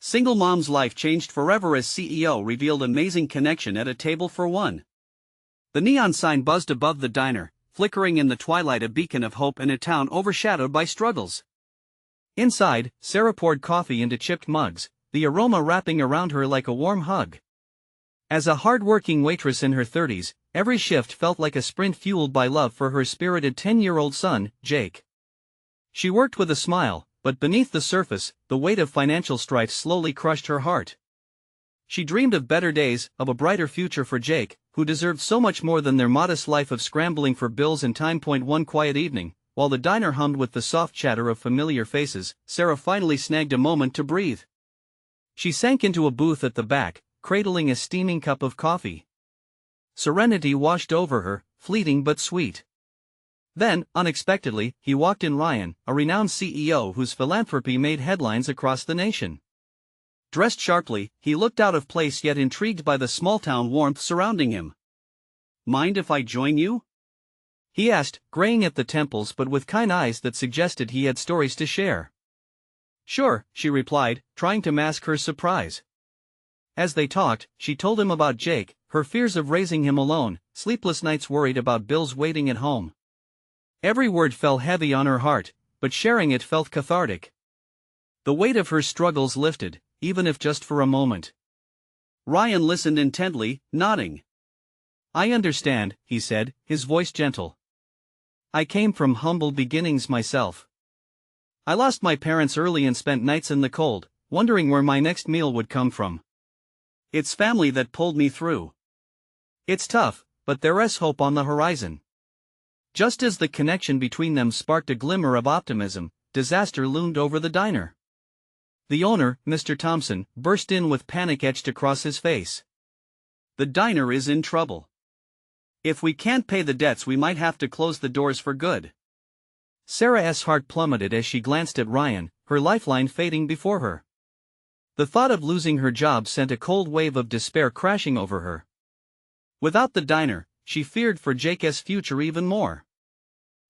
Single mom's life changed forever as CEO revealed amazing connection at a table for one. The neon sign buzzed above the diner, flickering in the twilight a beacon of hope in a town overshadowed by struggles. Inside, Sarah poured coffee into chipped mugs, the aroma wrapping around her like a warm hug. As a hard-working waitress in her 30s, every shift felt like a sprint fueled by love for her spirited 10-year-old son, Jake. She worked with a smile, but beneath the surface, the weight of financial strife slowly crushed her heart. She dreamed of better days, of a brighter future for Jake, who deserved so much more than their modest life of scrambling for bills and time. One quiet evening, while the diner hummed with the soft chatter of familiar faces, Sarah finally snagged a moment to breathe. She sank into a booth at the back, cradling a steaming cup of coffee. Serenity washed over her, fleeting but sweet. Then, unexpectedly, he walked in Ryan, a renowned CEO whose philanthropy made headlines across the nation. Dressed sharply, he looked out of place yet intrigued by the small-town warmth surrounding him. "Mind if I join you?" he asked, graying at the temples but with kind eyes that suggested he had stories to share. "Sure," she replied, trying to mask her surprise. As they talked, she told him about Jake, her fears of raising him alone, sleepless nights worried about bills waiting at home. Every word fell heavy on her heart, but sharing it felt cathartic. The weight of her struggles lifted, even if just for a moment. Ryan listened intently, nodding. "I understand," he said, his voice gentle. "I came from humble beginnings myself. I lost my parents early and spent nights in the cold, wondering where my next meal would come from. It's family that pulled me through. It's tough, but there's hope on the horizon." Just as the connection between them sparked a glimmer of optimism, disaster loomed over the diner. The owner, Mr. Thompson, burst in with panic etched across his face. "The diner is in trouble. If we can't pay the debts, we might have to close the doors for good." Sarah's heart plummeted as she glanced at Ryan, her lifeline fading before her. The thought of losing her job sent a cold wave of despair crashing over her. Without the diner, she feared for Jake's future even more.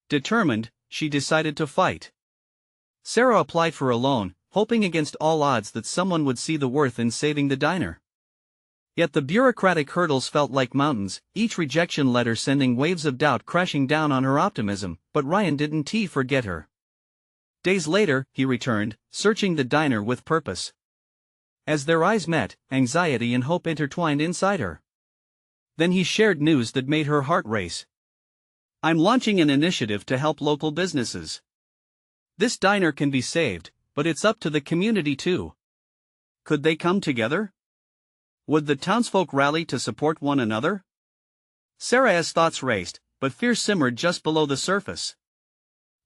Determined, she decided to fight. Sarah applied for a loan, hoping against all odds that someone would see the worth in saving the diner. Yet the bureaucratic hurdles felt like mountains, each rejection letter sending waves of doubt crashing down on her optimism, but Ryan didn't forget her. Days later, he returned, searching the diner with purpose. As their eyes met, anxiety and hope intertwined inside her. Then he shared news that made her heart race. "I'm launching an initiative to help local businesses. This diner can be saved, but it's up to the community too. Could they come together? Would the townsfolk rally to support one another?" Sarah's thoughts raced, but fear simmered just below the surface.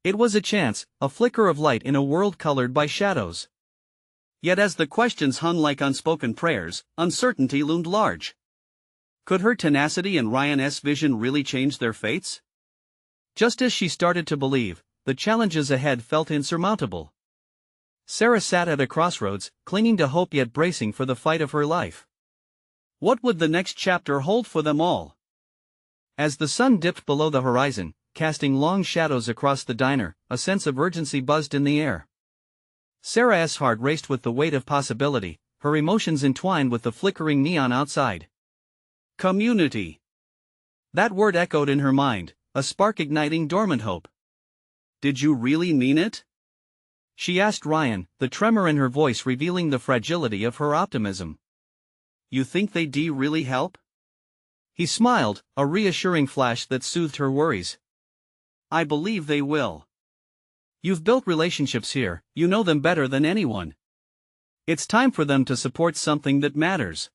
It was a chance, a flicker of light in a world colored by shadows. Yet as the questions hung like unspoken prayers, uncertainty loomed large. Could her tenacity and Ryan's vision really change their fates? Just as she started to believe, the challenges ahead felt insurmountable. Sarah sat at a crossroads, clinging to hope yet bracing for the fight of her life. What would the next chapter hold for them all? As the sun dipped below the horizon, casting long shadows across the diner, a sense of urgency buzzed in the air. Sarah's heart raced with the weight of possibility, her emotions entwined with the flickering neon outside. Community. That word echoed in her mind, a spark igniting dormant hope. "Did you really mean it?" she asked Ryan, the tremor in her voice revealing the fragility of her optimism. "You think they'd really help?" He smiled, a reassuring flash that soothed her worries. "I believe they will. You've built relationships here, you know them better than anyone. It's time for them to support something that matters."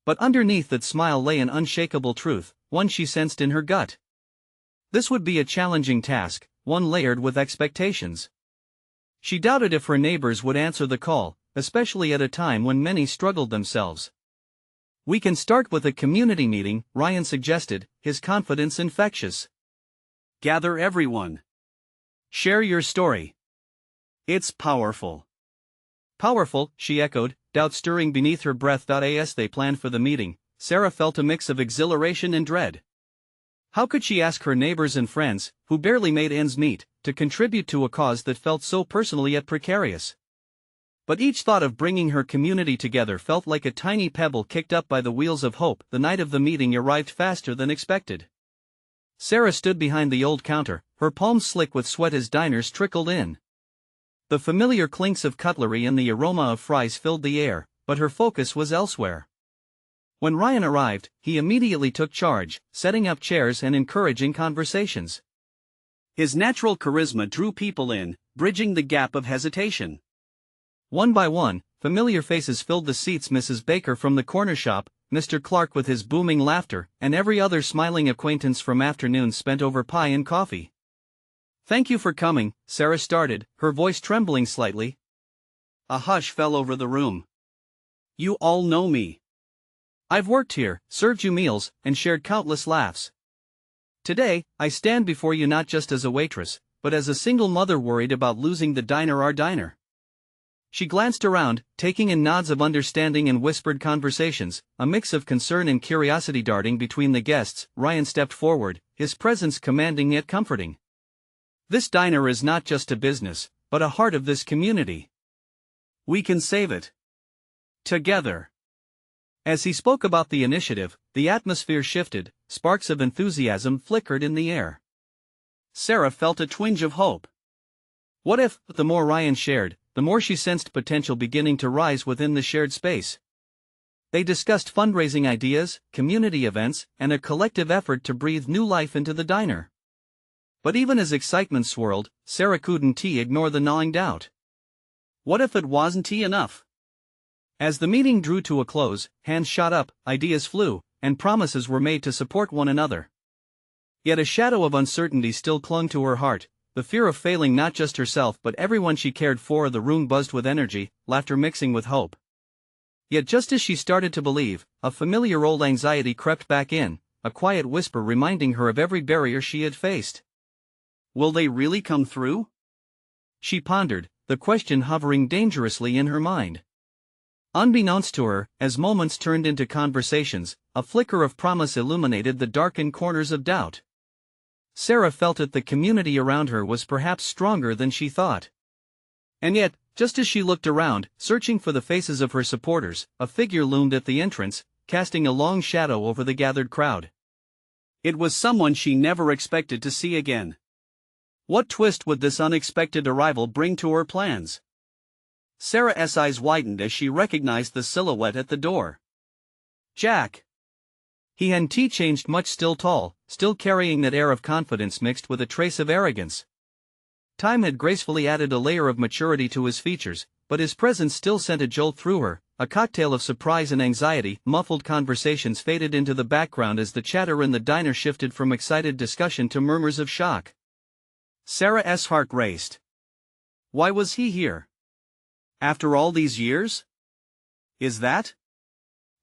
But underneath that smile lay an unshakable truth, one she sensed in her gut. This would be a challenging task, one layered with expectations. She doubted if her neighbors would answer the call, especially at a time when many struggled themselves. "We can start with a community meeting," Ryan suggested, his confidence infectious. "Gather everyone. Share your story. It's powerful." "Powerful," she echoed, doubt stirring beneath her breath. As they planned for the meeting, Sarah felt a mix of exhilaration and dread. How could she ask her neighbors and friends, who barely made ends meet, to contribute to a cause that felt so personal yet precarious? But each thought of bringing her community together felt like a tiny pebble kicked up by the wheels of hope. The night of the meeting arrived faster than expected. Sarah stood behind the old counter, her palms slick with sweat as diners trickled in. The familiar clinks of cutlery and the aroma of fries filled the air, but her focus was elsewhere. When Ryan arrived, he immediately took charge, setting up chairs and encouraging conversations. His natural charisma drew people in, bridging the gap of hesitation. One by one, familiar faces filled the seats: Mrs. Baker from the corner shop, Mr. Clark with his booming laughter, and every other smiling acquaintance from afternoons spent over pie and coffee. "Thank you for coming," Sarah started, her voice trembling slightly. A hush fell over the room. "You all know me. I've worked here, served you meals, and shared countless laughs. Today, I stand before you not just as a waitress, but as a single mother worried about losing the diner, our diner." She glanced around, taking in nods of understanding and whispered conversations, a mix of concern and curiosity darting between the guests. Ryan stepped forward, his presence commanding yet comforting. "This diner is not just a business, but a heart of this community. We can save it together." As he spoke about the initiative, the atmosphere shifted, sparks of enthusiasm flickered in the air. Sarah felt a twinge of hope. What if, the more Ryan shared, the more she sensed potential beginning to rise within the shared space? They discussed fundraising ideas, community events, and a collective effort to breathe new life into the diner. But even as excitement swirled, Sarah couldn't ignore the gnawing doubt. What if it wasn't enough? As the meeting drew to a close, hands shot up, ideas flew, and promises were made to support one another. Yet a shadow of uncertainty still clung to her heart, the fear of failing not just herself but everyone she cared for. The room buzzed with energy, laughter mixing with hope. Yet just as she started to believe, a familiar old anxiety crept back in, a quiet whisper reminding her of every barrier she had faced. Will they really come through? She pondered, the question hovering dangerously in her mind. Unbeknownst to her, as moments turned into conversations, a flicker of promise illuminated the darkened corners of doubt. Sarah felt it, the community around her was perhaps stronger than she thought. And yet, just as she looked around, searching for the faces of her supporters, a figure loomed at the entrance, casting a long shadow over the gathered crowd. It was someone she never expected to see again. What twist would this unexpected arrival bring to her plans? Sarah's eyes widened as she recognized the silhouette at the door. Jack. He hadn't changed much, still tall, still carrying that air of confidence mixed with a trace of arrogance. Time had gracefully added a layer of maturity to his features, but his presence still sent a jolt through her, a cocktail of surprise and anxiety. Muffled conversations faded into the background as the chatter in the diner shifted from excited discussion to murmurs of shock. Sarah's heart raced. Why was he here? After all these years? Is that?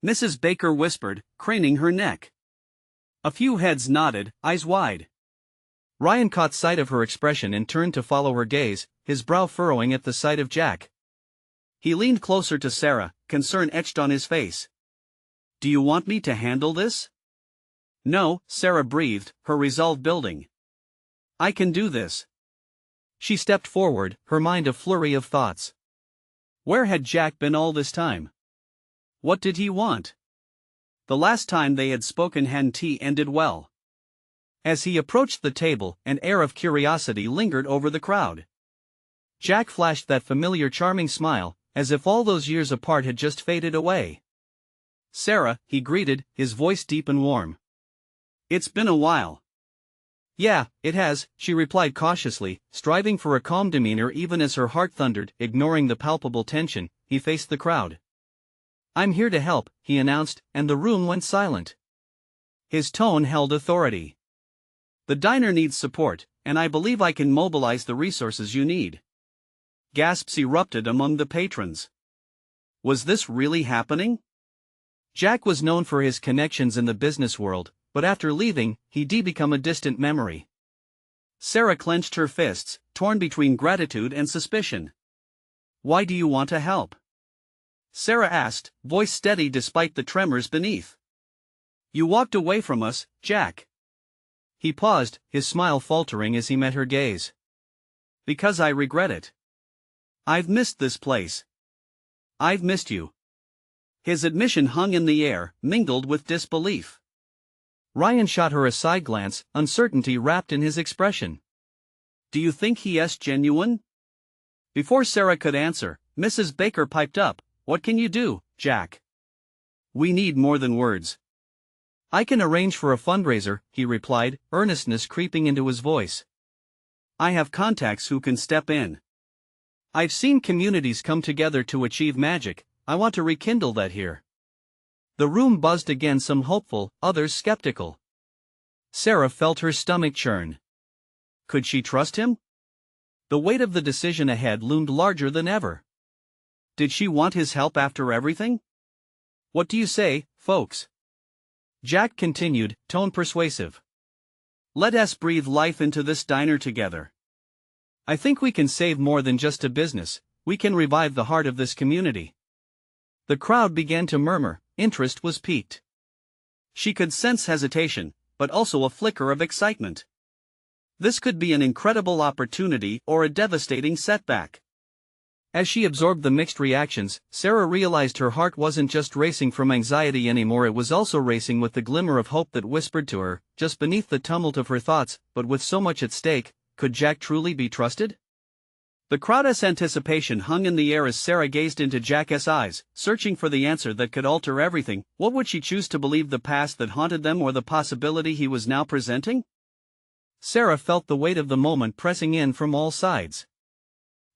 Mrs. Baker whispered, craning her neck. A few heads nodded, eyes wide. Ryan caught sight of her expression and turned to follow her gaze, his brow furrowing at the sight of Jack. He leaned closer to Sarah, concern etched on his face. Do you want me to handle this? No, Sarah breathed, her resolve building. I can do this. She stepped forward, her mind a flurry of thoughts. Where had Jack been all this time? What did he want? The last time they had spoken hadn't ended well. As he approached the table, an air of curiosity lingered over the crowd. Jack flashed that familiar charming smile, as if all those years apart had just faded away. Sarah, he greeted, his voice deep and warm. It's been a while. Yeah, it has, she replied cautiously, striving for a calm demeanor even as her heart thundered. Ignoring the palpable tension, he faced the crowd. I'm here to help, he announced, and the room went silent. His tone held authority. The diner needs support, and I believe I can mobilize the resources you need. Gasps erupted among the patrons. Was this really happening? Jack was known for his connections in the business world, but after leaving, he'd become a distant memory. Sarah clenched her fists, torn between gratitude and suspicion. Why do you want to help? Sarah asked, voice steady despite the tremors beneath. You walked away from us, Jack. He paused, his smile faltering as he met her gaze. Because I regret it. I've missed this place. I've missed you. His admission hung in the air, mingled with disbelief. Ryan shot her a side glance, uncertainty wrapped in his expression. Do you think he's genuine? Before Sarah could answer, Mrs. Baker piped up, What can you do, Jack? We need more than words. I can arrange for a fundraiser, he replied, earnestness creeping into his voice. I have contacts who can step in. I've seen communities come together to achieve magic. I want to rekindle that here. The room buzzed again, some hopeful, others skeptical. Sarah felt her stomach churn. Could she trust him? The weight of the decision ahead loomed larger than ever. Did she want his help after everything? What do you say, folks? Jack continued, tone persuasive. Let us breathe life into this diner together. I think we can save more than just a business, we can revive the heart of this community. The crowd began to murmur, interest was piqued. She could sense hesitation, but also a flicker of excitement. This could be an incredible opportunity or a devastating setback. As she absorbed the mixed reactions, Sarah realized her heart wasn't just racing from anxiety anymore, it was also racing with the glimmer of hope that whispered to her, just beneath the tumult of her thoughts, but with so much at stake, could Jack truly be trusted? The crowd's anticipation hung in the air as Sarah gazed into Jack's eyes, searching for the answer that could alter everything. What would she choose to believe, the past that haunted them or the possibility he was now presenting? Sarah felt the weight of the moment pressing in from all sides.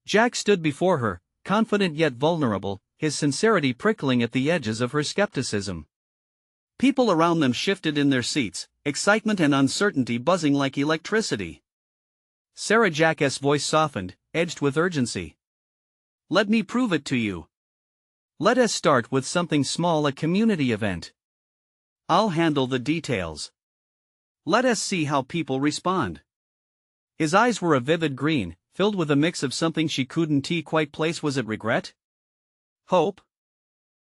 Jack stood before her, confident yet vulnerable, his sincerity prickling at the edges of her skepticism. People around them shifted in their seats, excitement and uncertainty buzzing like electricity. Jack's voice softened, edged with urgency. Let me prove it to you. Let us start with something small, a community event. I'll handle the details. Let us see how people respond. His eyes were a vivid green, filled with a mix of something she couldn't quite place. Was it regret? Hope?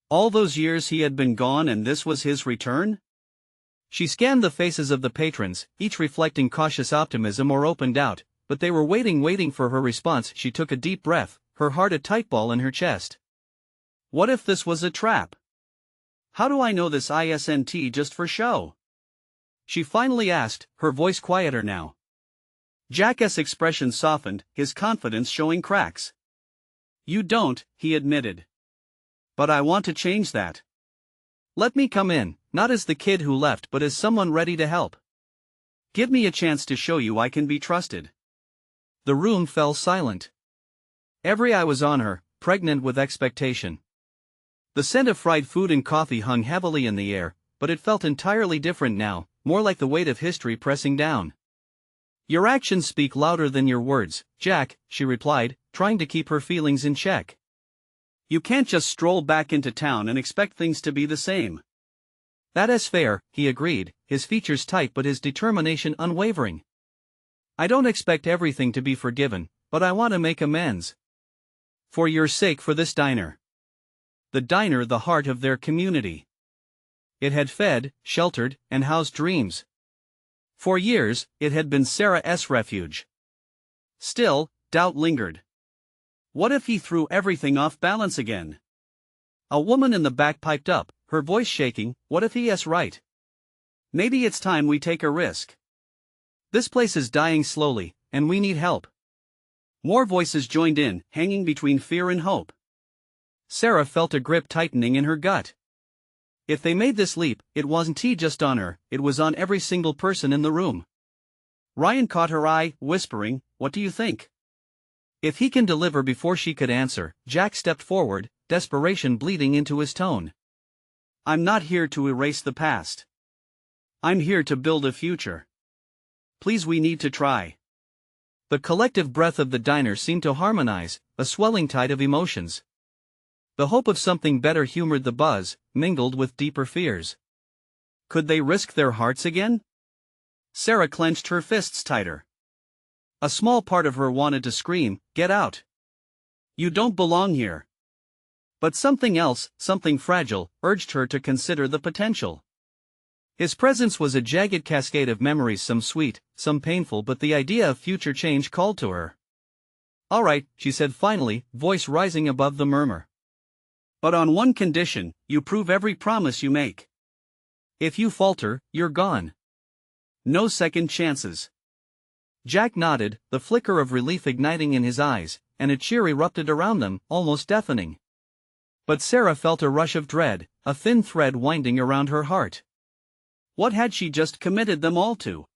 All those years he had been gone and this was his return? She scanned the faces of the patrons, each reflecting cautious optimism or open doubt, but they were waiting for her response. She took a deep breath, her heart a tight ball in her chest. What if this was a trap? How do I know this isn't just for show? She finally asked, her voice quieter now. Jack's expression softened, his confidence showing cracks. You don't, he admitted. But I want to change that. Let me come in, not as the kid who left but as someone ready to help. Give me a chance to show you I can be trusted. The room fell silent. Every eye was on her, pregnant with expectation. The scent of fried food and coffee hung heavily in the air, but it felt entirely different now, more like the weight of history pressing down. Your actions speak louder than your words, Jack, she replied, trying to keep her feelings in check. You can't just stroll back into town and expect things to be the same. That is fair, he agreed, his features tight but his determination unwavering. I don't expect everything to be forgiven, but I want to make amends. For your sake, for this diner. The diner, the heart of their community. It had fed, sheltered, and housed dreams. For years, it had been Sarah's refuge. Still, doubt lingered. What if he threw everything off balance again? A woman in the back piped up, her voice shaking, what if he's right? Maybe it's time we take a risk. This place is dying slowly, and we need help. More voices joined in, hanging between fear and hope. Sarah felt a grip tightening in her gut. If they made this leap, it wasn't just on her, it was on every single person in the room. Ryan caught her eye, whispering, What do you think? If he can deliver. Before she could answer, Jack stepped forward, desperation bleeding into his tone. I'm not here to erase the past. I'm here to build a future. Please, we need to try. The collective breath of the diner seemed to harmonize, a swelling tide of emotions. The hope of something better humored the buzz, mingled with deeper fears. Could they risk their hearts again? Sarah clenched her fists tighter. A small part of her wanted to scream, Get out! You don't belong here. But something else, something fragile, urged her to consider the potential. His presence was a jagged cascade of memories, some sweet, some painful, but the idea of future change called to her. All right, she said finally, voice rising above the murmur. But on one condition, you prove every promise you make. If you falter, you're gone. No second chances. Jack nodded, the flicker of relief igniting in his eyes, and a cheer erupted around them, almost deafening. But Sarah felt a rush of dread, a thin thread winding around her heart. What had she just committed them all to?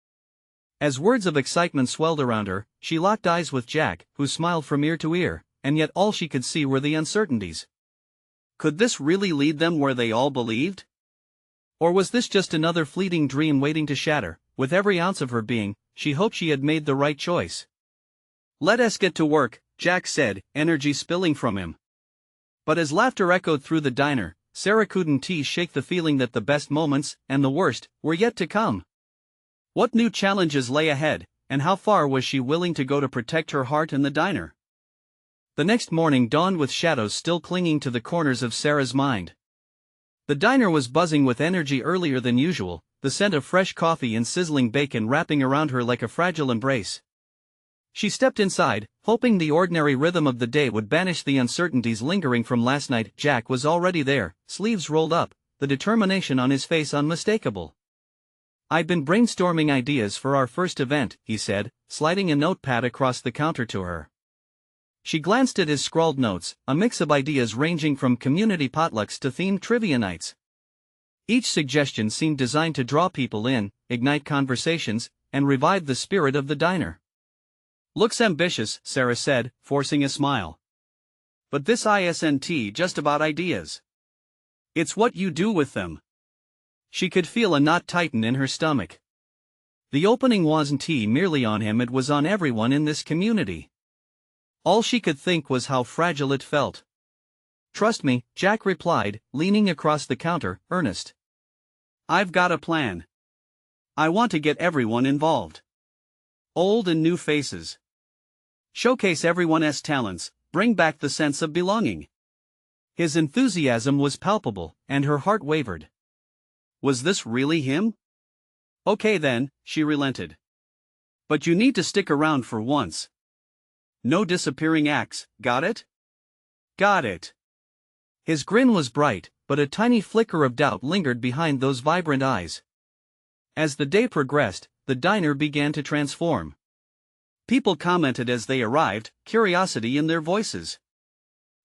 As words of excitement swelled around her, she locked eyes with Jack, who smiled from ear to ear, and yet all she could see were the uncertainties. Could this really lead them where they all believed? Or was this just another fleeting dream waiting to shatter? With every ounce of her being, she hoped she had made the right choice. "Let us get to work," Jack said, energy spilling from him. But as laughter echoed through the diner, Sarah couldn't shake the feeling that the best moments, and the worst, were yet to come. What new challenges lay ahead, and how far was she willing to go to protect her heart and the diner? The next morning dawned with shadows still clinging to the corners of Sarah's mind. The diner was buzzing with energy earlier than usual, the scent of fresh coffee and sizzling bacon wrapping around her like a fragile embrace. She stepped inside, hoping the ordinary rhythm of the day would banish the uncertainties lingering from last night. Jack was already there, sleeves rolled up, the determination on his face unmistakable. "I've been brainstorming ideas for our first event," he said, sliding a notepad across the counter to her. She glanced at his scrawled notes, a mix of ideas ranging from community potlucks to themed trivia nights. Each suggestion seemed designed to draw people in, ignite conversations, and revive the spirit of the diner. "Looks ambitious," Sarah said, forcing a smile. "But this isn't just about ideas. It's what you do with them." She could feel a knot tighten in her stomach. The opening wasn't merely on him, it was on everyone in this community. All she could think was how fragile it felt. "Trust me," Jack replied, leaning across the counter, earnest. "I've got a plan. I want to get everyone involved. Old and new faces. Showcase everyone's talents, bring back the sense of belonging." His enthusiasm was palpable, and her heart wavered. Was this really him? "Okay then," she relented. "But you need to stick around for once. No disappearing acts, got it?" "Got it." His grin was bright, but a tiny flicker of doubt lingered behind those vibrant eyes. As the day progressed, the diner began to transform. People commented as they arrived, curiosity in their voices.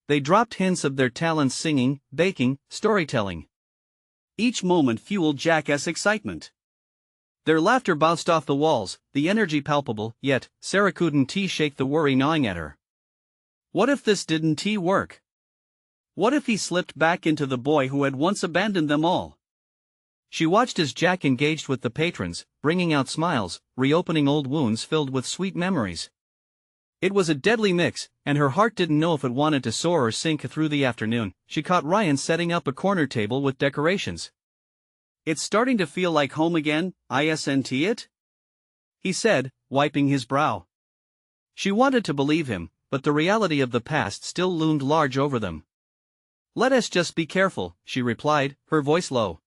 They dropped hints of their talents singing, baking, storytelling. Each moment fueled Jack's excitement. Their laughter bounced off the walls, the energy palpable, yet Sarah couldn't shake the worry gnawing at her. What if this didn't work? What if he slipped back into the boy who had once abandoned them all? She watched as Jack engaged with the patrons, bringing out smiles, reopening old wounds filled with sweet memories. It was a deadly mix, and her heart didn't know if it wanted to soar or sink. Through the afternoon, she caught Ryan setting up a corner table with decorations. "It's starting to feel like home again, isn't it?" he said, wiping his brow. She wanted to believe him, but the reality of the past still loomed large over them. "Let us just be careful," she replied, her voice low.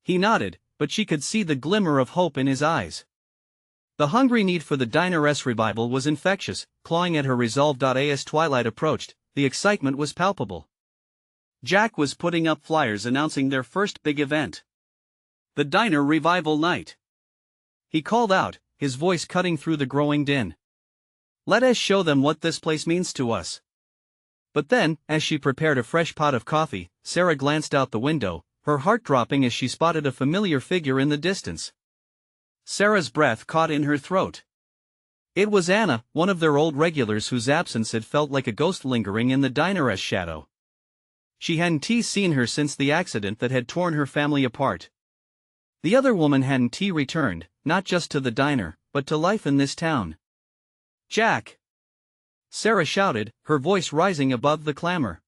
He nodded, but she could see the glimmer of hope in his eyes. The hungry need for the diner's revival was infectious, clawing at her resolve. As twilight approached, the excitement was palpable. Jack was putting up flyers announcing their first big event. The Diner Revival Night. He called out, his voice cutting through the growing din. "Let us show them what this place means to us." But then, as she prepared a fresh pot of coffee, Sarah glanced out the window, her heart dropping as she spotted a familiar figure in the distance. Sarah's breath caught in her throat. It was Anna, one of their old regulars whose absence had felt like a ghost lingering in the diner's shadow. She hadn't seen her since the accident that had torn her family apart. The other woman hadn't returned, not just to the diner, but to life in this town. "Jack!" Sarah shouted, her voice rising above the clamor.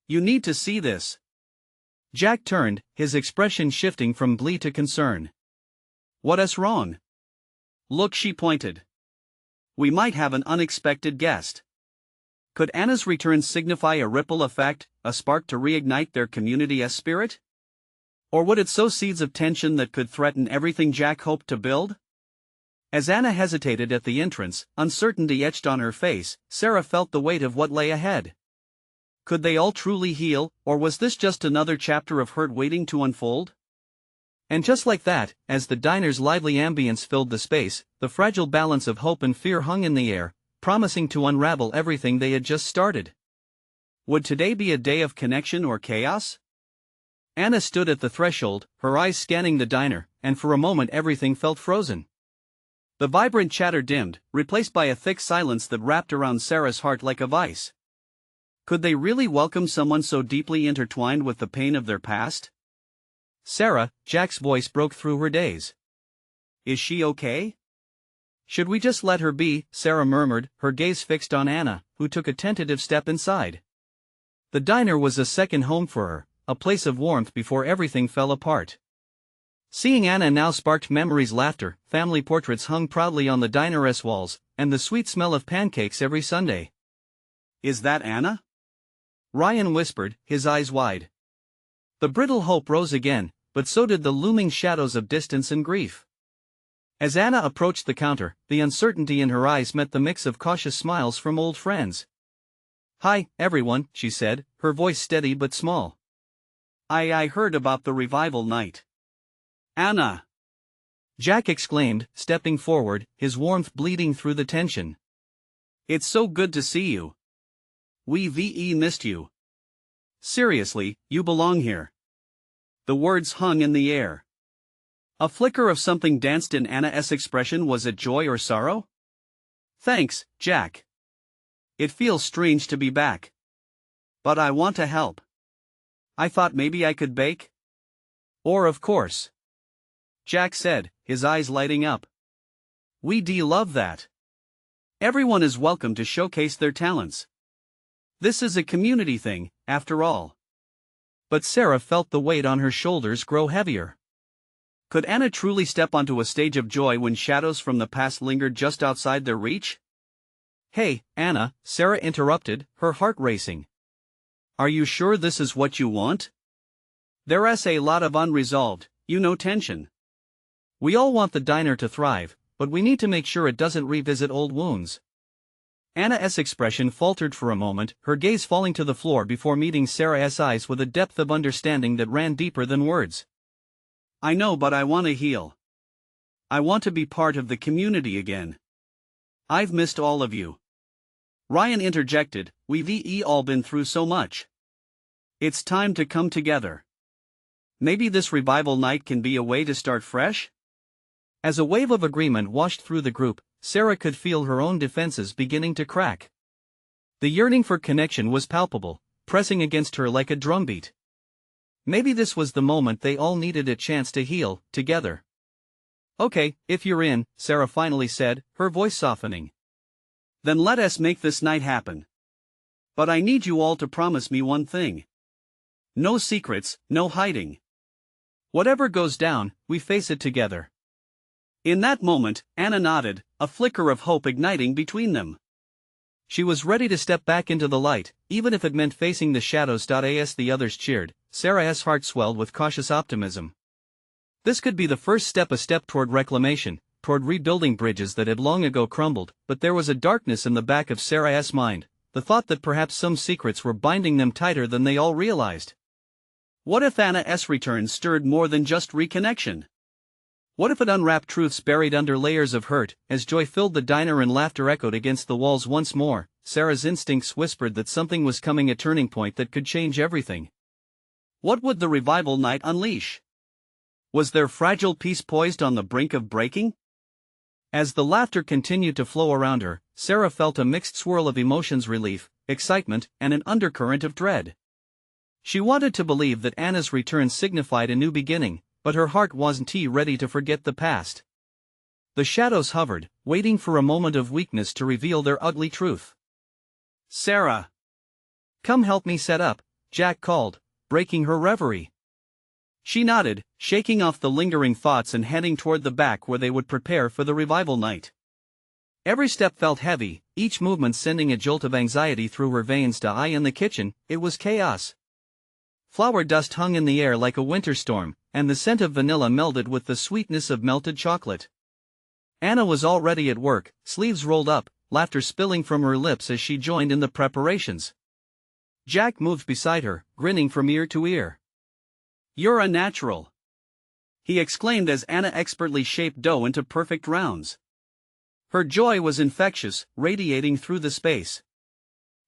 "You need to see this." Jack turned, his expression shifting from glee to concern. "What's wrong?" "Look," she pointed. "We might have an unexpected guest." Could Anna's return signify a ripple effect, a spark to reignite their community's spirit? Or would it sow seeds of tension that could threaten everything Jack hoped to build? As Anna hesitated at the entrance, uncertainty etched on her face, Sarah felt the weight of what lay ahead. Could they all truly heal, or was this just another chapter of hurt waiting to unfold? And just like that, as the diner's lively ambience filled the space, the fragile balance of hope and fear hung in the air, promising to unravel everything they had just started. Would today be a day of connection or chaos? Anna stood at the threshold, her eyes scanning the diner, and for a moment everything felt frozen. The vibrant chatter dimmed, replaced by a thick silence that wrapped around Sarah's heart like a vice. Could they really welcome someone so deeply intertwined with the pain of their past? Sarah, Jack's voice broke through her daze. Is she okay? Should we just let her be? Sarah murmured, her gaze fixed on Anna, who took a tentative step inside. The diner was a second home for her, a place of warmth before everything fell apart. Seeing Anna now sparked memories. Laughter, family portraits hung proudly on the diner's walls, and the sweet smell of pancakes every Sunday. Is that Anna? Ryan whispered, his eyes wide. The brittle hope rose again, but so did the looming shadows of distance and grief. As Anna approached the counter, the uncertainty in her eyes met the mix of cautious smiles from old friends. Hi, everyone, she said, her voice steady but small. I heard about the revival night. Anna! Jack exclaimed, stepping forward, his warmth bleeding through the tension. It's so good to see you. We missed you. Seriously, you belong here. The words hung in the air. A flicker of something danced in Anna's expression. Was it joy or sorrow? Thanks, Jack. It feels strange to be back. But I want to help. I thought maybe I could bake? Or of course. Jack said, his eyes lighting up. We love that. Everyone is welcome to showcase their talents. This is a community thing, after all. But Sarah felt the weight on her shoulders grow heavier. Could Anna truly step onto a stage of joy when shadows from the past lingered just outside their reach? Hey, Anna, Sarah interrupted, her heart racing. Are you sure this is what you want? There's a lot of unresolved, tension. We all want the diner to thrive, but we need to make sure it doesn't revisit old wounds. Anna's expression faltered for a moment, her gaze falling to the floor before meeting Sarah's eyes with a depth of understanding that ran deeper than words. I know, but I want to heal. I want to be part of the community again. I've missed all of you. Ryan interjected, we've all been through so much. It's time to come together. Maybe this revival night can be a way to start fresh? As a wave of agreement washed through the group, Sarah could feel her own defenses beginning to crack. The yearning for connection was palpable, pressing against her like a drumbeat. Maybe this was the moment they all needed a chance to heal, together. Okay, if you're in, Sarah finally said, her voice softening. Then let us make this night happen. But I need you all to promise me one thing. No secrets, no hiding. Whatever goes down, we face it together. In that moment, Anna nodded, a flicker of hope igniting between them. She was ready to step back into the light, even if it meant facing the shadows. As the others cheered, Sarah's heart swelled with cautious optimism. This could be the first step, a step toward reclamation, toward rebuilding bridges that had long ago crumbled, but there was a darkness in the back of Sarah's mind, the thought that perhaps some secrets were binding them tighter than they all realized. What if Anna's return stirred more than just reconnection? What if it unwrapped truths buried under layers of hurt? As joy filled the diner and laughter echoed against the walls once more, Sarah's instincts whispered that something was coming, a turning point that could change everything. What would the revival night unleash? Was their fragile peace poised on the brink of breaking? As the laughter continued to flow around her, Sarah felt a mixed swirl of emotions: relief, excitement, and an undercurrent of dread. She wanted to believe that Anna's return signified a new beginning, but her heart wasn't ready to forget the past. The shadows hovered, waiting for a moment of weakness to reveal their ugly truth. Sarah! Come help me set up, Jack called, breaking her reverie. She nodded, shaking off the lingering thoughts and heading toward the back where they would prepare for the revival night. Every step felt heavy, each movement sending a jolt of anxiety through her veins. In the kitchen, it was chaos. Flour dust hung in the air like a winter storm, and the scent of vanilla melded with the sweetness of melted chocolate. Anna was already at work, sleeves rolled up, laughter spilling from her lips as she joined in the preparations. Jack moved beside her, grinning from ear to ear. "You're a natural," he exclaimed as Anna expertly shaped dough into perfect rounds. Her joy was infectious, radiating through the space.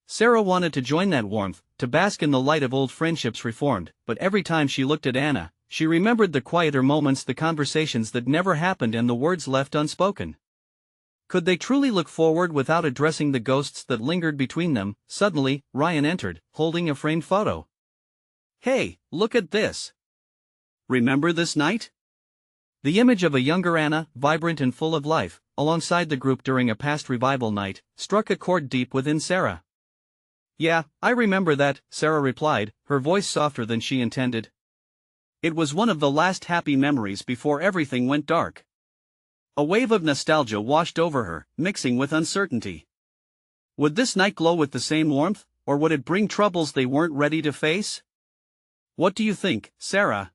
Sarah wanted to join that warmth, to bask in the light of old friendships reformed, but every time she looked at Anna, she remembered the quieter moments, the conversations that never happened, and the words left unspoken. Could they truly look forward without addressing the ghosts that lingered between them? Suddenly, Ryan entered, holding a framed photo. "Hey, look at this! Remember this night?" The image of a younger Anna, vibrant and full of life, alongside the group during a past revival night, struck a chord deep within Sarah. "Yeah, I remember that," Sarah replied, her voice softer than she intended. It was one of the last happy memories before everything went dark. A wave of nostalgia washed over her, mixing with uncertainty. Would this night glow with the same warmth, or would it bring troubles they weren't ready to face? "What do you think, Sarah?"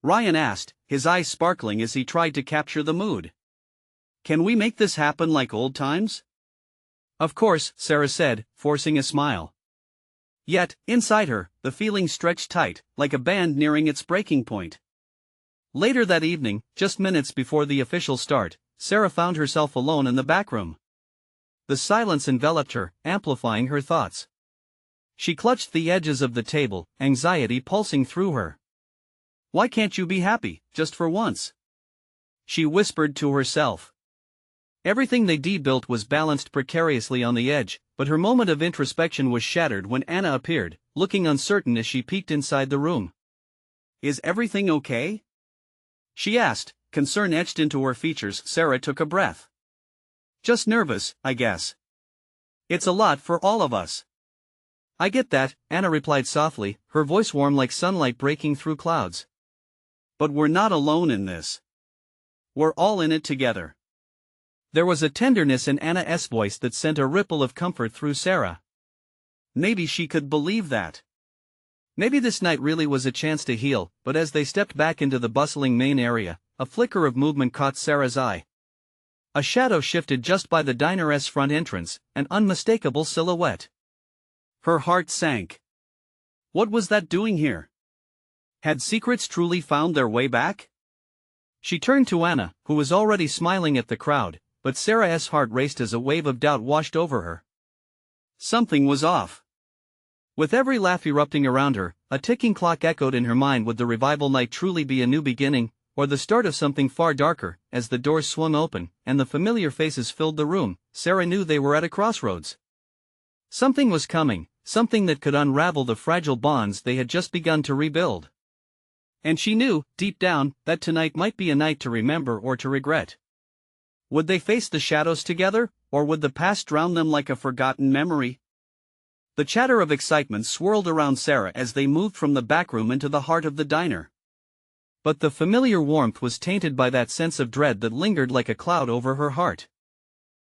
Ryan asked, his eyes sparkling as he tried to capture the mood. "Can we make this happen like old times?" "Of course," Sarah said, forcing a smile. Yet, inside her, the feeling stretched tight, like a band nearing its breaking point. Later that evening, just minutes before the official start, Sarah found herself alone in the back room. The silence enveloped her, amplifying her thoughts. She clutched the edges of the table, anxiety pulsing through her. "Why can't you be happy, just for once?" she whispered to herself. Everything they built was balanced precariously on the edge, but her moment of introspection was shattered when Anna appeared, looking uncertain as she peeked inside the room. "Is everything okay?" she asked, concern etched into her features. Sarah took a breath. "Just nervous, I guess. It's a lot for all of us." "I get that," Anna replied softly, her voice warm like sunlight breaking through clouds. "But we're not alone in this. We're all in it together." There was a tenderness in Anna's voice that sent a ripple of comfort through Sarah. Maybe she could believe that. Maybe this night really was a chance to heal, but as they stepped back into the bustling main area, a flicker of movement caught Sarah's eye. A shadow shifted just by the diner's front entrance, an unmistakable silhouette. Her heart sank. What was that doing here? Had secrets truly found their way back? She turned to Anna, who was already smiling at the crowd, but Sarah's heart raced as a wave of doubt washed over her. Something was off. With every laugh erupting around her, a ticking clock echoed in her mind. Would the revival night truly be a new beginning, or the start of something far darker? As the doors swung open, and the familiar faces filled the room, Sarah knew they were at a crossroads. Something was coming, something that could unravel the fragile bonds they had just begun to rebuild. And she knew, deep down, that tonight might be a night to remember or to regret. Would they face the shadows together, or would the past drown them like a forgotten memory? The chatter of excitement swirled around Sarah as they moved from the back room into the heart of the diner. But the familiar warmth was tainted by that sense of dread that lingered like a cloud over her heart.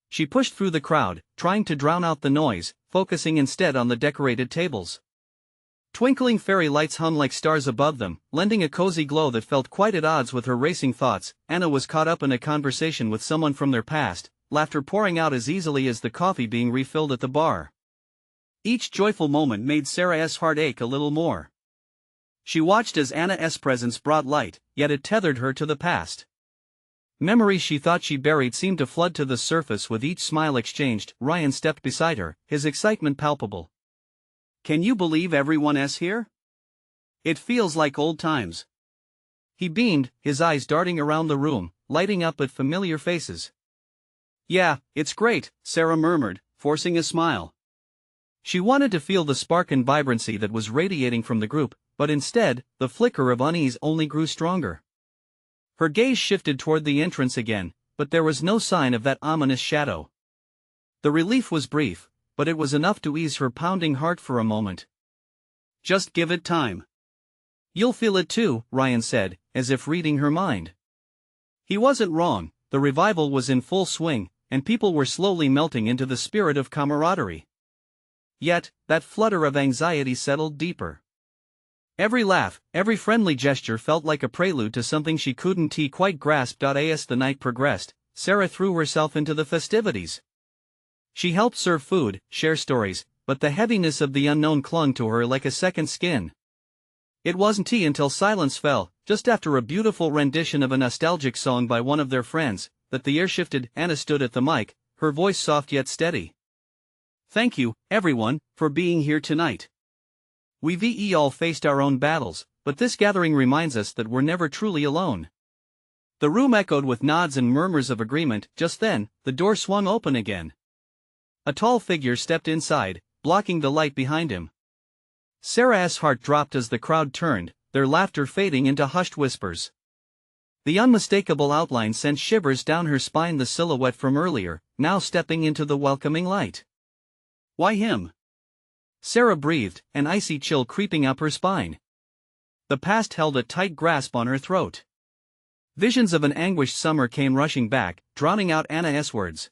She pushed through the crowd, trying to drown out the noise, focusing instead on the decorated tables. Twinkling fairy lights hung like stars above them, lending a cozy glow that felt quite at odds with her racing thoughts. Anna was caught up in a conversation with someone from their past, laughter pouring out as easily as the coffee being refilled at the bar. Each joyful moment made Sarah's heart ache a little more. She watched as Anna's presence brought light, yet it tethered her to the past. Memories she thought she buried seemed to flood to the surface with each smile exchanged. Ryan stepped beside her, his excitement palpable. "Can you believe everyone's here? It feels like old times." He beamed, his eyes darting around the room, lighting up at familiar faces. "Yeah, it's great," Sarah murmured, forcing a smile. She wanted to feel the spark and vibrancy that was radiating from the group, but instead, the flicker of unease only grew stronger. Her gaze shifted toward the entrance again, but there was no sign of that ominous shadow. The relief was brief, but it was enough to ease her pounding heart for a moment. "Just give it time. You'll feel it too," Ryan said, as if reading her mind. He wasn't wrong. The revival was in full swing, and people were slowly melting into the spirit of camaraderie. Yet, that flutter of anxiety settled deeper. Every laugh, every friendly gesture felt like a prelude to something she couldn't quite grasp. As the night progressed, Sarah threw herself into the festivities. She helped serve food, share stories, but the heaviness of the unknown clung to her like a second skin. It wasn't until silence fell, just after a beautiful rendition of a nostalgic song by one of their friends, that the air shifted. Anna stood at the mic, her voice soft yet steady. "Thank you, everyone, for being here tonight. We've all faced our own battles, but this gathering reminds us that we're never truly alone." The room echoed with nods and murmurs of agreement. Just then, the door swung open again. A tall figure stepped inside, blocking the light behind him. Sarah's heart dropped as the crowd turned, their laughter fading into hushed whispers. The unmistakable outline sent shivers down her spine, the silhouette from earlier, now stepping into the welcoming light. "Why him?" Sarah breathed, an icy chill creeping up her spine. The past held a tight grasp on her throat. Visions of an anguished summer came rushing back, drowning out Anna's words.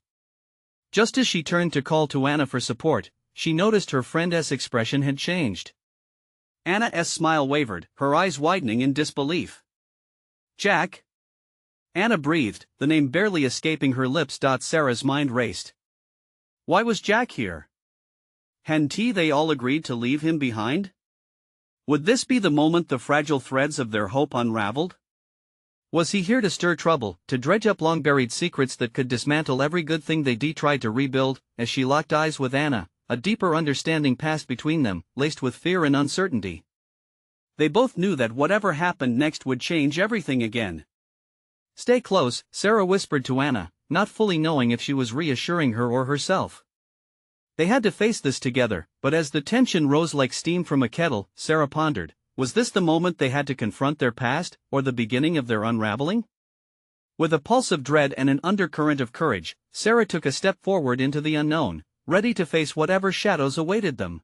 Just as she turned to call to Anna for support, she noticed her friend's expression had changed. Anna's smile wavered, her eyes widening in disbelief. "Jack?" Anna breathed, the name barely escaping her lips. Sarah's mind raced. Why was Jack here? Hadn't they all agreed to leave him behind? Would this be the moment the fragile threads of their hope unraveled? Was he here to stir trouble, to dredge up long-buried secrets that could dismantle every good thing they tried to rebuild? As she locked eyes with Anna, a deeper understanding passed between them, laced with fear and uncertainty. They both knew that whatever happened next would change everything again. "Stay close," Sarah whispered to Anna, not fully knowing if she was reassuring her or herself. They had to face this together, but as the tension rose like steam from a kettle, Sarah pondered, was this the moment they had to confront their past, or the beginning of their unraveling? With a pulse of dread and an undercurrent of courage, Sarah took a step forward into the unknown, ready to face whatever shadows awaited them.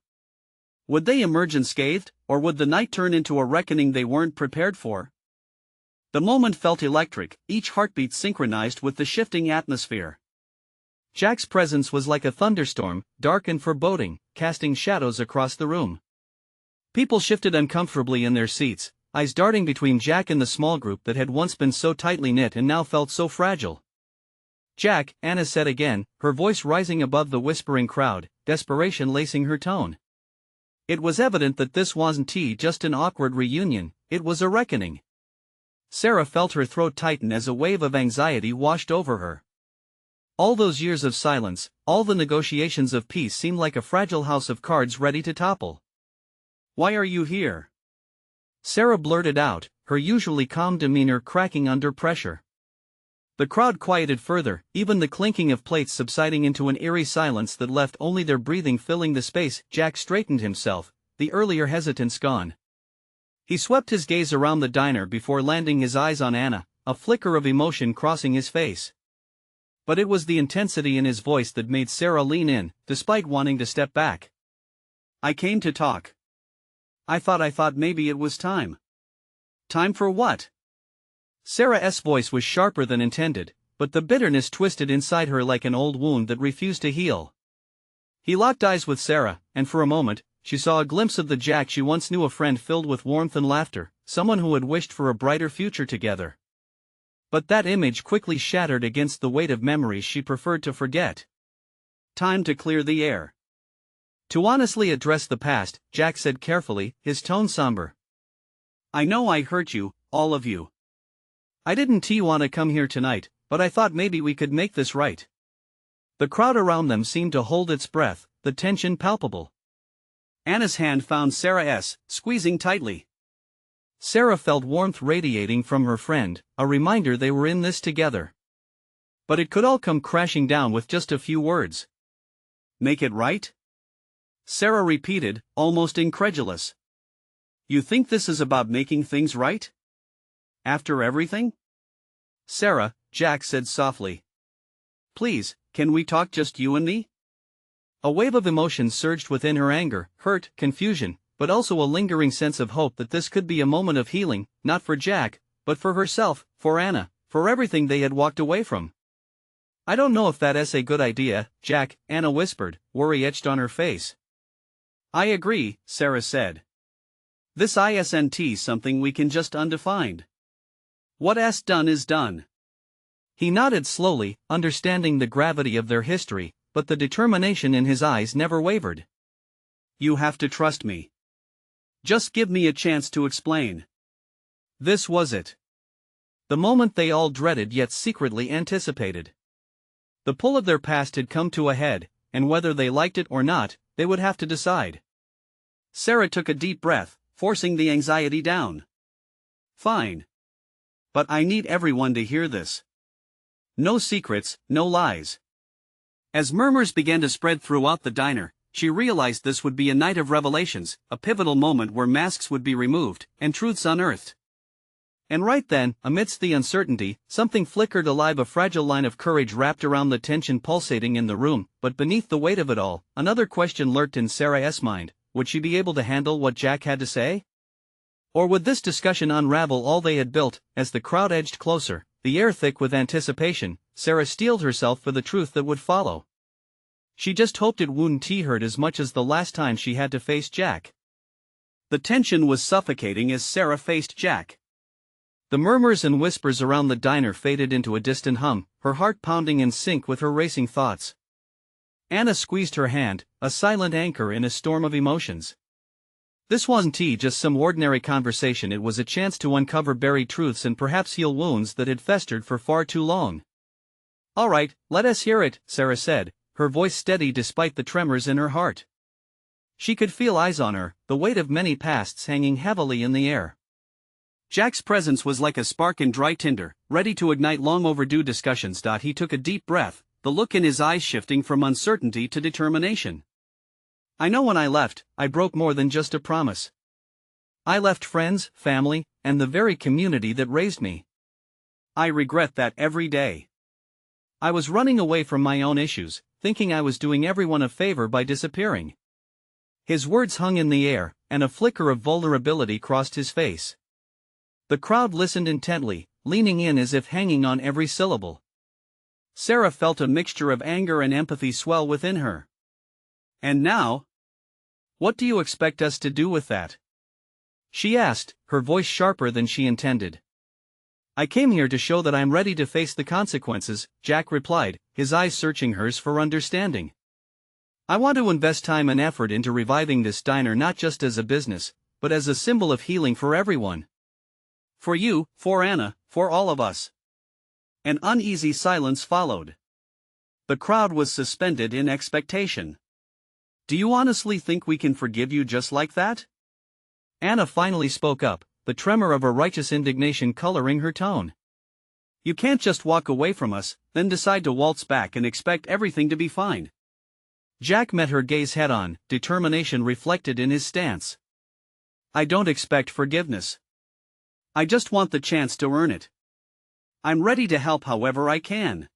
Would they emerge unscathed, or would the night turn into a reckoning they weren't prepared for? The moment felt electric, each heartbeat synchronized with the shifting atmosphere. Jack's presence was like a thunderstorm, dark and foreboding, casting shadows across the room. People shifted uncomfortably in their seats, eyes darting between Jack and the small group that had once been so tightly knit and now felt so fragile. "Jack," Anna said again, her voice rising above the whispering crowd, desperation lacing her tone. It was evident that this wasn't just an awkward reunion, it was a reckoning. Sarah felt her throat tighten as a wave of anxiety washed over her. All those years of silence, all the negotiations of peace seemed like a fragile house of cards ready to topple. "Why are you here?" Sarah blurted out, her usually calm demeanor cracking under pressure. The crowd quieted further, even the clinking of plates subsiding into an eerie silence that left only their breathing filling the space. Jack straightened himself, the earlier hesitance gone. He swept his gaze around the diner before landing his eyes on Anna, a flicker of emotion crossing his face. But it was the intensity in his voice that made Sarah lean in, despite wanting to step back. "I came to talk. I thought maybe it was time." "Time for what?" Sarah's voice was sharper than intended, but the bitterness twisted inside her like an old wound that refused to heal. He locked eyes with Sarah, and for a moment, she saw a glimpse of the Jack she once knew, a friend filled with warmth and laughter, someone who had wished for a brighter future together. But that image quickly shattered against the weight of memories she preferred to forget. "Time to clear the air. To honestly address the past," Jack said carefully, his tone somber. "I know I hurt you, all of you. I didn't want to come here tonight, but I thought maybe we could make this right." The crowd around them seemed to hold its breath, the tension palpable. Anna's hand found Sarah's, squeezing tightly. Sarah felt warmth radiating from her friend, a reminder they were in this together. But it could all come crashing down with just a few words. "Make it right?" Sarah repeated, almost incredulous. "You think this is about making things right? After everything?" "Sarah," Jack said softly. "Please, can we talk, just you and me?" A wave of emotion surged within her, anger, hurt, confusion, but also a lingering sense of hope that this could be a moment of healing, not for Jack, but for herself, for Anna, for everything they had walked away from. "I don't know if that's a good idea, Jack," Anna whispered, worry etched on her face. "I agree," Sarah said. "This isn't something we can just undefined. What's done is done." He nodded slowly, understanding the gravity of their history, but the determination in his eyes never wavered. You have to trust me. Just give me a chance to explain. This was it. The moment they all dreaded yet secretly anticipated. The pull of their past had come to a head, and whether they liked it or not, they would have to decide. Sarah took a deep breath, forcing the anxiety down. Fine. But I need everyone to hear this. No secrets, no lies. As murmurs began to spread throughout the diner, she realized this would be a night of revelations, a pivotal moment where masks would be removed, and truths unearthed. And right then, amidst the uncertainty, something flickered alive, a fragile line of courage wrapped around the tension pulsating in the room. But beneath the weight of it all, another question lurked in Sarah's mind: would she be able to handle what Jack had to say? Or would this discussion unravel all they had built? As the crowd edged closer, the air thick with anticipation, Sarah steeled herself for the truth that would follow. She just hoped it wouldn't hurt as much as the last time she had to face Jack. The tension was suffocating as Sarah faced Jack. The murmurs and whispers around the diner faded into a distant hum, her heart pounding in sync with her racing thoughts. Anna squeezed her hand, a silent anchor in a storm of emotions. This wasn't just some ordinary conversation, it was a chance to uncover buried truths and perhaps heal wounds that had festered for far too long. All right, let us hear it, Sarah said, her voice steady despite the tremors in her heart. She could feel eyes on her, the weight of many pasts hanging heavily in the air. Jack's presence was like a spark in dry tinder, ready to ignite long overdue discussions. He took a deep breath, the look in his eyes shifting from uncertainty to determination. I know when I left, I broke more than just a promise. I left friends, family, and the very community that raised me. I regret that every day. I was running away from my own issues, thinking I was doing everyone a favor by disappearing. His words hung in the air, and a flicker of vulnerability crossed his face. The crowd listened intently, leaning in as if hanging on every syllable. Sarah felt a mixture of anger and empathy swell within her. And now? What do you expect us to do with that? She asked, her voice sharper than she intended. I came here to show that I'm ready to face the consequences, Jack replied, his eyes searching hers for understanding. I want to invest time and effort into reviving this diner, not just as a business, but as a symbol of healing for everyone. For you, for Anna, for all of us. An uneasy silence followed. The crowd was suspended in expectation. Do you honestly think we can forgive you just like that? Anna finally spoke up, the tremor of a righteous indignation coloring her tone. You can't just walk away from us, then decide to waltz back and expect everything to be fine. Jack met her gaze head-on, determination reflected in his stance. I don't expect forgiveness. I just want the chance to earn it. I'm ready to help however I can.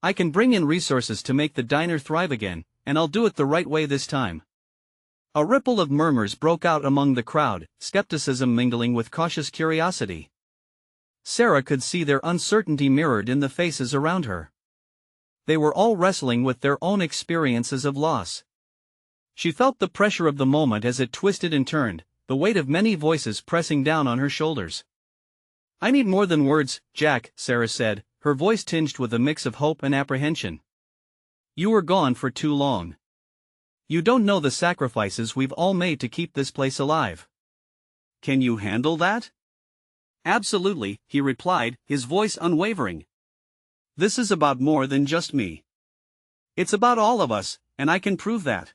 I can bring in resources to make the diner thrive again, and I'll do it the right way this time. A ripple of murmurs broke out among the crowd, skepticism mingling with cautious curiosity. Sarah could see their uncertainty mirrored in the faces around her. They were all wrestling with their own experiences of loss. She felt the pressure of the moment as it twisted and turned, the weight of many voices pressing down on her shoulders. I need more than words, Jack, Sarah said, her voice tinged with a mix of hope and apprehension. You were gone for too long. You don't know the sacrifices we've all made to keep this place alive. Can you handle that? Absolutely, he replied, his voice unwavering. This is about more than just me. It's about all of us, and I can prove that.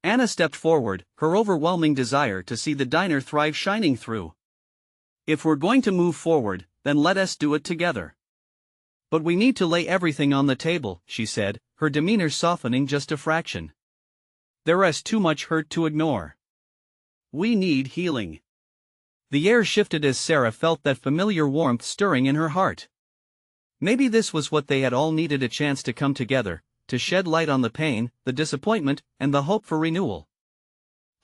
Anna stepped forward, her overwhelming desire to see the diner thrive shining through. If we're going to move forward, then let us do it together. But we need to lay everything on the table, she said, her demeanor softening just a fraction. There is too much hurt to ignore. We need healing. The air shifted as Sarah felt that familiar warmth stirring in her heart. Maybe this was what they had all needed, a chance to come together, to shed light on the pain, the disappointment, and the hope for renewal.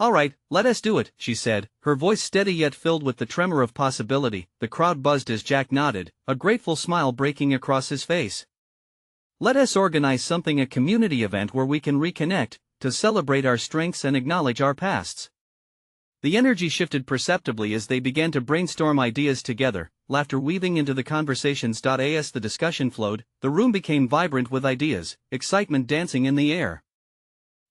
All right, let us do it, she said, her voice steady yet filled with the tremor of possibility. The crowd buzzed as Jack nodded, a grateful smile breaking across his face. Let us organize something, a community event where we can reconnect, to celebrate our strengths and acknowledge our pasts. The energy shifted perceptibly as they began to brainstorm ideas together, laughter weaving into the conversations. As the discussion flowed, the room became vibrant with ideas, excitement dancing in the air.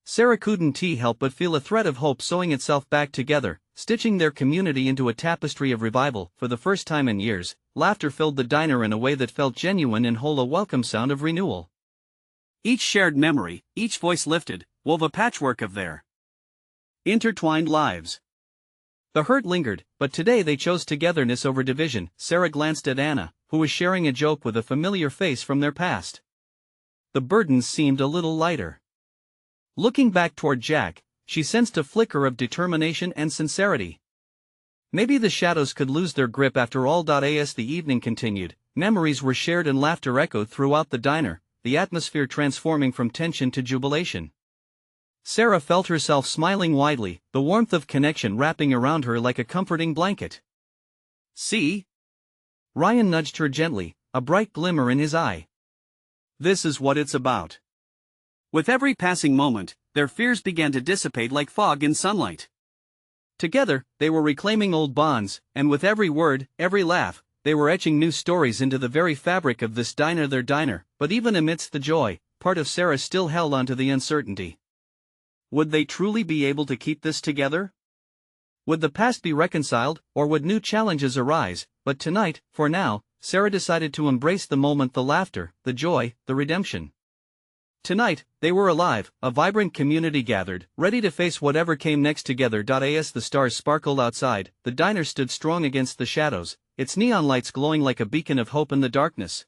Sarah couldn't help but feel a thread of hope sewing itself back together, stitching their community into a tapestry of revival. For the first time in years, laughter filled the diner in a way that felt genuine and whole, a welcome sound of renewal. Each shared memory, each voice lifted, wove a patchwork of their intertwined lives. The hurt lingered, but today they chose togetherness over division. Sarah glanced at Anna, who was sharing a joke with a familiar face from their past. The burdens seemed a little lighter. Looking back toward Jack, she sensed a flicker of determination and sincerity. Maybe the shadows could lose their grip after all. As the evening continued, memories were shared and laughter echoed throughout the diner, the atmosphere transforming from tension to jubilation. Sarah felt herself smiling widely, the warmth of connection wrapping around her like a comforting blanket. "See?" Ryan nudged her gently, a bright glimmer in his eye. "This is what it's about." With every passing moment, their fears began to dissipate like fog in sunlight. Together, they were reclaiming old bonds, and with every word, every laugh, they were etching new stories into the very fabric of this diner, their diner. But even amidst the joy, part of Sarah still held on to the uncertainty. Would they truly be able to keep this together? Would the past be reconciled, or would new challenges arise? But tonight, for now, Sarah decided to embrace the moment, the laughter, the joy, the redemption. Tonight, they were alive, a vibrant community gathered, ready to face whatever came next together. As the stars sparkled outside, the diner stood strong against the shadows, its neon lights glowing like a beacon of hope in the darkness.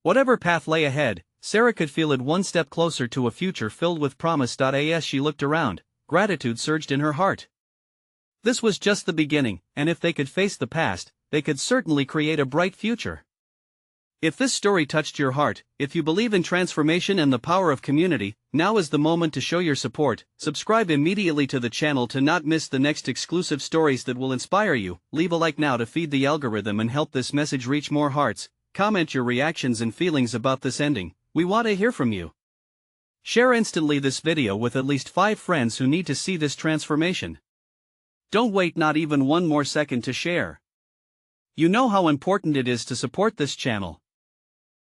Whatever path lay ahead, Sarah could feel it one step closer to a future filled with promise. As she looked around, gratitude surged in her heart. This was just the beginning, and if they could face the past, they could certainly create a bright future. If this story touched your heart, if you believe in transformation and the power of community, now is the moment to show your support. Subscribe immediately to the channel to not miss the next exclusive stories that will inspire you. Leave a like now to feed the algorithm and help this message reach more hearts. Comment your reactions and feelings about this ending. We want to hear from you. Share instantly this video with at least 5 friends who need to see this transformation. Don't wait not even one more second to share. You know how important it is to support this channel.